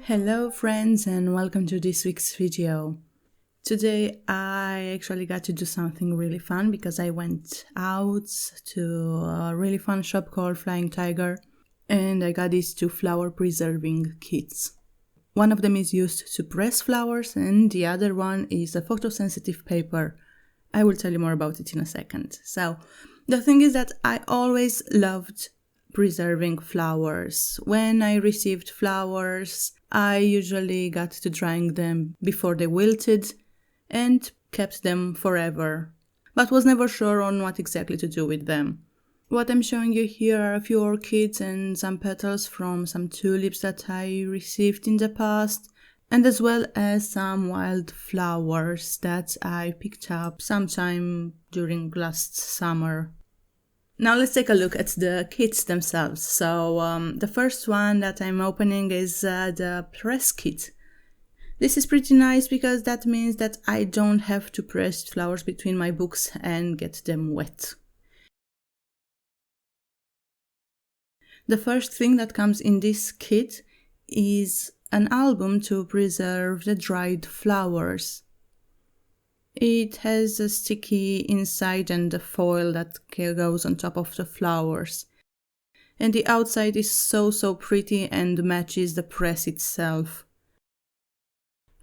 Hello friends and welcome to this week's video. Today I actually got to do something really fun because I went out to a really fun shop called Flying Tiger and I got these two flower preserving kits. One of them is used to press flowers and the other one is a photosensitive paper. I will tell you more about it in a second. So the thing is that I always loved preserving flowers. When I received flowers, I usually got to drying them before they wilted and kept them forever, but was never sure on what exactly to do with them. What I'm showing you here are a few orchids and some petals from some tulips that I received in the past, and as well as some wild flowers that I picked up sometime during last summer. Now let's take a look at the kits themselves. So the first one that I'm opening is the press kit. This is pretty nice because that means that I don't have to press flowers between my books and get them wet. The first thing that comes in this kit is an album to preserve the dried flowers. It has a sticky inside and the foil that goes on top of the flowers. And the outside is so pretty and matches the press itself.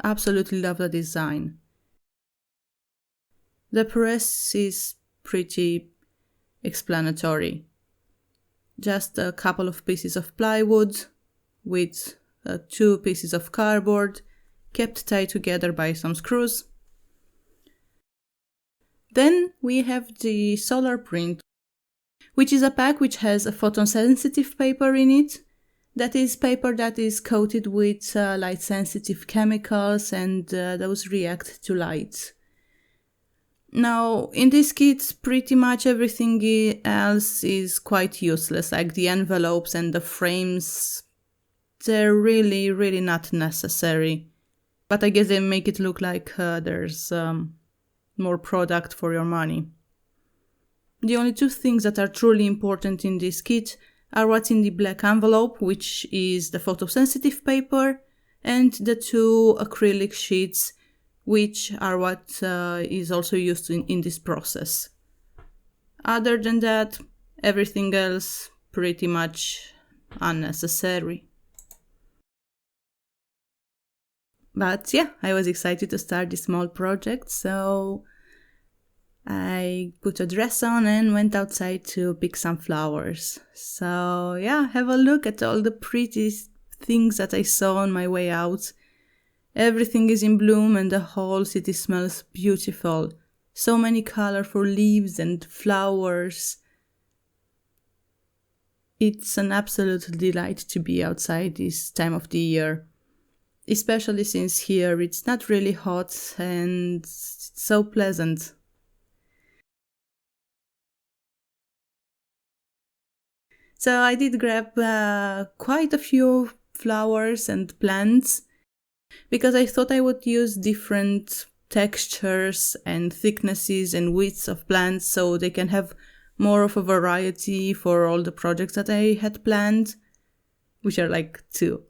Absolutely love the design. The press is pretty explanatory. Just a couple of pieces of plywood with 2 pieces of cardboard kept tied together by some screws. Then we have the solar print, which is a pack which has a photosensitive paper in it. That is paper that is coated with light-sensitive chemicals and those react to light. Now, in this kit, pretty much everything else is quite useless, like the envelopes and the frames. They're really not necessary. But I guess they make it look like there's more product for your money. The only 2 things that are truly important in this kit are what's in the black envelope, which is the photosensitive paper, and the 2 acrylic sheets, which are what is also used in this process. Other than that, everything else pretty much unnecessary. But yeah, I was excited to start this small project, so I put a dress on and went outside to pick some flowers. So yeah, have a look at all the pretty things that I saw on my way out. Everything is in bloom and the whole city smells beautiful. So many colorful leaves and flowers. It's an absolute delight to be outside this time of the year. Especially since here it's not really hot and it's so pleasant. So I did grab quite a few flowers and plants because I thought I would use different textures and thicknesses and widths of plants so they can have more of a variety for all the projects that I had planned, which are like 2.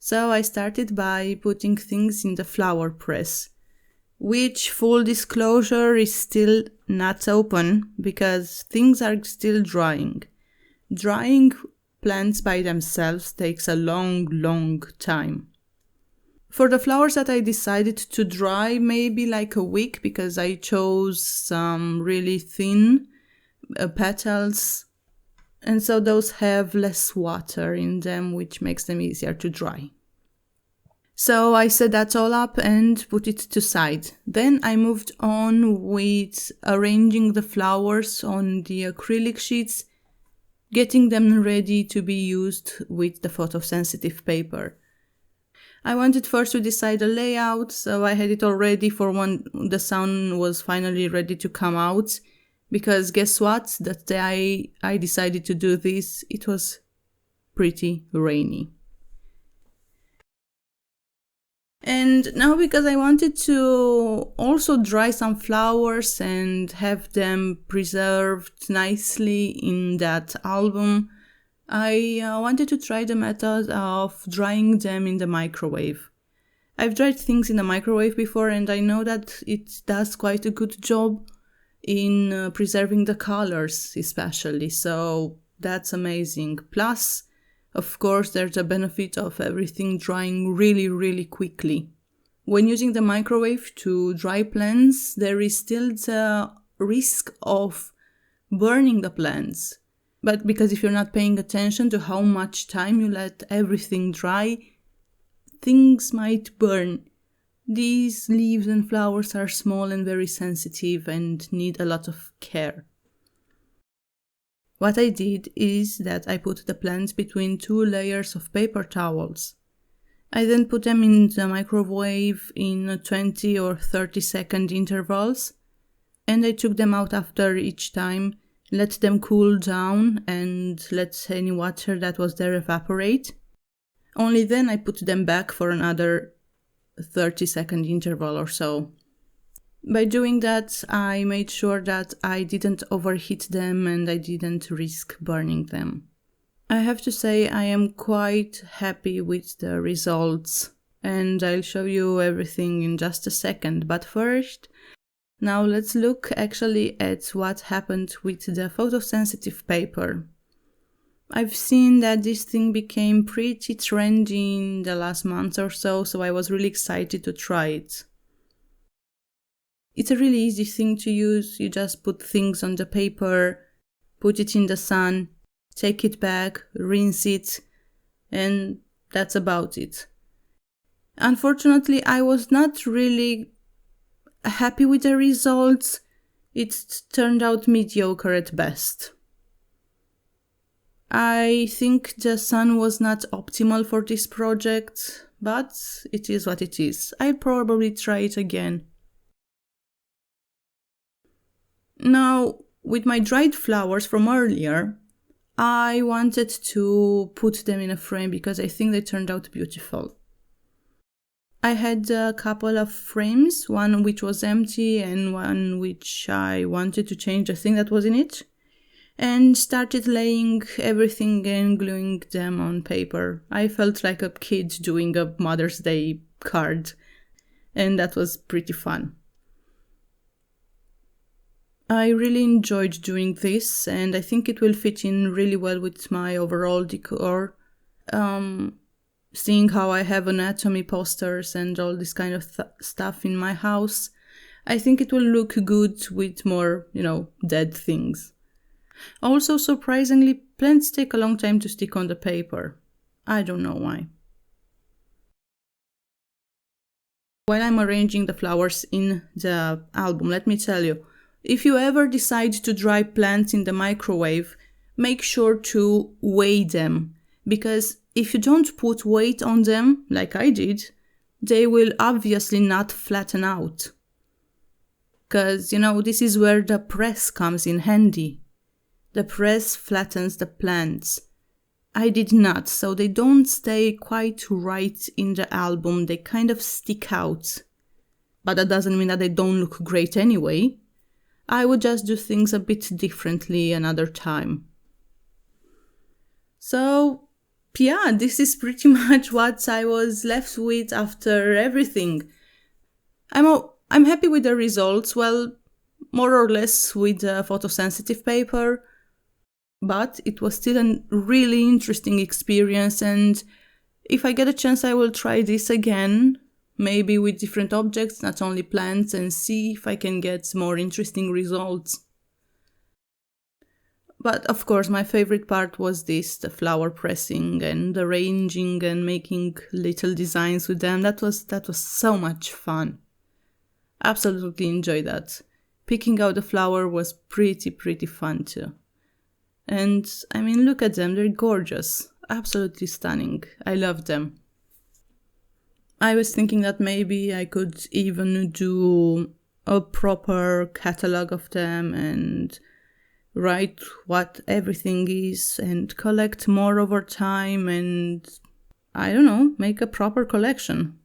So I started by putting things in the flower press, which, full disclosure, is still not open because things are still drying. Drying plants by themselves takes a long time. For the flowers that I decided to dry, maybe like a week, because I chose some really thin petals, and so those have less water in them, which makes them easier to dry. So I set that all up and put it to side. Then I moved on with arranging the flowers on the acrylic sheets, getting them ready to be used with the photosensitive paper. I wanted first to decide a layout, so I had it all ready for when the sun was finally ready to come out. Because guess what? That day I decided to do this, it was pretty rainy. And now because I wanted to also dry some flowers and have them preserved nicely in that album, I wanted to try the method of drying them in the microwave. I've dried things in the microwave before and I know that it does quite a good job in preserving the colors especially, so that's amazing. Plus, of course, there's a benefit of everything drying really quickly. When using the microwave to dry plants, there is still the risk of burning the plants. But because if you're not paying attention to how much time you let everything dry, things might burn. These leaves and flowers are small and very sensitive and need a lot of care. What I did is that I put the plants between 2 layers of paper towels. I then put them in the microwave in 20 or 30-second intervals, and I took them out after each time, let them cool down and let any water that was there evaporate. Only then I put them back for another 30-second interval or so. By doing that, I made sure that I didn't overheat them and I didn't risk burning them. I have to say I am quite happy with the results, and I'll show you everything in just a second. But first, now let's look actually at what happened with the photosensitive paper. I've seen that this thing became pretty trendy in the last month or so I was really excited to try it. It's a really easy thing to use. You just put things on the paper, put it in the sun, take it back, rinse it, and that's about it. Unfortunately, I was not really happy with the results. It turned out mediocre at best. I think the sun was not optimal for this project, but it is what it is. I'll probably try it again. Now, with my dried flowers from earlier, I wanted to put them in a frame because I think they turned out beautiful. I had a couple of frames, one which was empty and one which I wanted to change the thing that was in it, and started laying everything and gluing them on paper. I felt like a kid doing a Mother's Day card, and that was pretty fun. I really enjoyed doing this, and I think it will fit in really well with my overall decor. Seeing how I have anatomy posters and all this kind of stuff in my house, I think it will look good with more, dead things. Also, surprisingly, plants take a long time to stick on the paper. I don't know why. While I'm arranging the flowers in the album, let me tell you, if you ever decide to dry plants in the microwave, make sure to weigh them, because if you don't put weight on them, like I did, they will obviously not flatten out. Because, this is where the press comes in handy. The press flattens the plants. I did not, so they don't stay quite right in the album, they kind of stick out. But that doesn't mean that they don't look great anyway. I would just do things a bit differently another time. So, yeah, this is pretty much what I was left with after everything. I'm happy with the results, well, more or less with the photosensitive paper, but it was still a really interesting experience, and if I get a chance I will try this again, maybe with different objects, not only plants, and see if I can get more interesting results. But of course, my favorite part was the flower pressing and arranging and making little designs with them. That was so much fun. Absolutely enjoyed that. Picking out the flower was pretty fun too. And look at them, they're gorgeous. Absolutely stunning. I love them. I was thinking that maybe I could even do a proper catalog of them and write what everything is and collect more over time and, make a proper collection.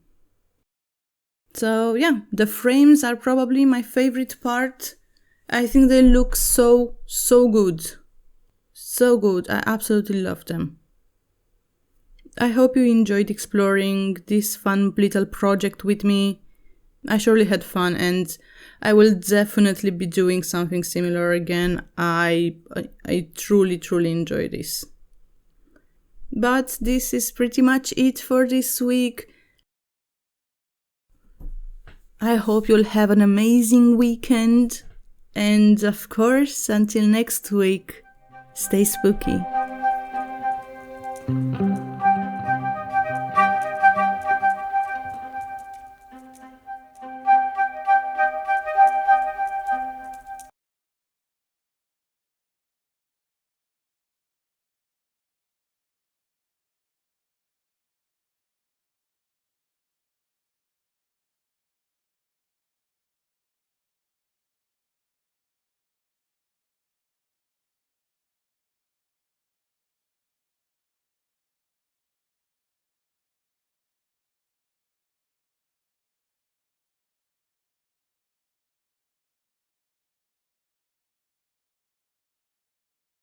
So yeah, the frames are probably my favorite part. I think they look so good. So good, I absolutely love them. I hope you enjoyed exploring this fun little project with me. I surely had fun, and I will definitely be doing something similar again. I truly enjoy this. But this is pretty much it for this week. I hope you'll have an amazing weekend. And of course, until next week, stay spooky.